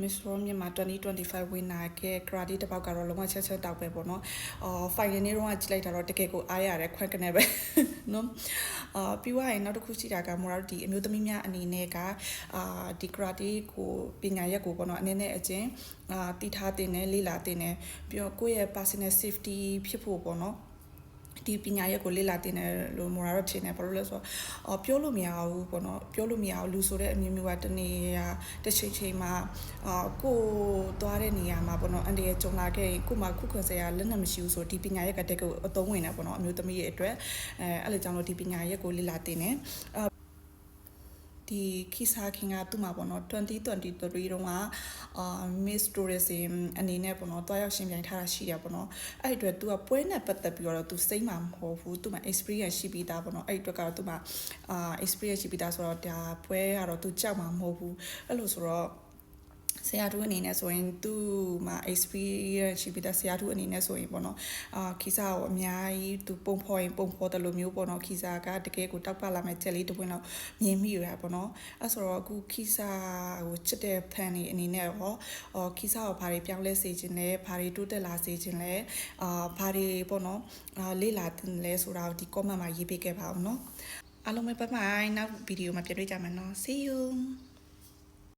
Miss World မြန်မာ2025 winner က karate တစ်ပေါက်ကတော့လုံးဝချက်တောက်ပဲပေါ့နော်final နေ့တော့ကြည့်လိုက်တာတော့တကယ်ကိုအားရတယ်ခွက်ကနေပဲနော်ပြီးသွားရင်နောက်တစ်ခုရှိတာကမို့တော့ဒီအမျိုးသမီးများအနေနဲ့ကဒီ karate ကိုပညာရက်ကိုပေါ့နော်အနေနဲ့အချင်းတည်ထားတင်တယ်လေ့လာတင်တယ်ပြီးတော့ကိုယ့်ရဲ့ personal safety ဖြစ်ဖို့ပေါ့နော်ဒီပညာရက်ကိုလေ့လာတင်တယ်လို့မို့တော့ထင်တယ်ဘာလို့လဲဆိုတော့ပြောလို့မရဘူးပေါ့နော်ပြောလို့မရဘူးလူဆိုတဲ့အမျိုးမျိုးကတနေ့တစ်ချိန်မှာကိုသွားတဲ့နေရာမှာပေါ့နော်အန်ဒီရဲ့ကြုံလာခဲ့ရင်ကိုမှခုခွန်စရာလက်နက်မရှိဘူးဆိုဒီပညာရက်ကတကယ်အသုံးဝင်တယ်ပေါ့နော်အမျိုးသမီးရဲ့အတွက်အဲ့လိုကြောင့်လို့ဒီပညာရက်ကိုလေ့လာတင်တယ်ဒီခိစားခင်ကသူ့မှာပေါ့နော်2023တုန်းကMiss Tourism အနေနဲ့ပေါ့နော်တွားရောက်ရှင်ပြိုင်ထားတာရှိရပေါ့နော်အဲ့အတွက် तू ကပွဲနဲ့ပတ်သက်ပြီးတော့ तू စိတ်မှာမဟုတ်ဘူး तू မှာ experience ရှိပြီးသားပေါ့နော်အဲ့အတွက်ကတော့ तू မှာexperience ရှိပြီးသားဆိုတော့ဒါပွဲကတော့ तू ကြောက်မှာမဟုတ်ဘူးအဲ့လိုဆိုတော့ဆရာတို့အနေနဲ့ဆိုရင်သူ့မှာ experience ရှိပြီးသားဆရာတို့အနေနဲ့ဆိုရင်ပေါ့နော်ခီစာကိုအများကြီးသူပုံဖော်ရင်ပုံဖော်တယ်လို့မျိုးပေါ့နော်ခီစာကတကယ်ကိုတောက်ပလာမဲ့ချက်လေးတစ်ပွင့်တော့မြင်မိရတာပေါ့နော်အဲ့ဆိုတော့အခုခီစာကိုချစ်တဲ့ fan တွေအနေနဲ့ရောခီစာကိုဘာတွေပြောင်းလဲစေခြင်းလဲဘာတွေတိုးတက်လာစေခြင်းလဲဘာတွေပေါ့နော်လေ့လာတင်လဲဆိုတာဒီ comment မှာရေးပေးခဲ့ပါဦးနော်အားလုံးပဲဘိုင်ဘိုင်နောက်ဗီဒီယိုမှာပြန်တွေ့ကြမယ်နော် see you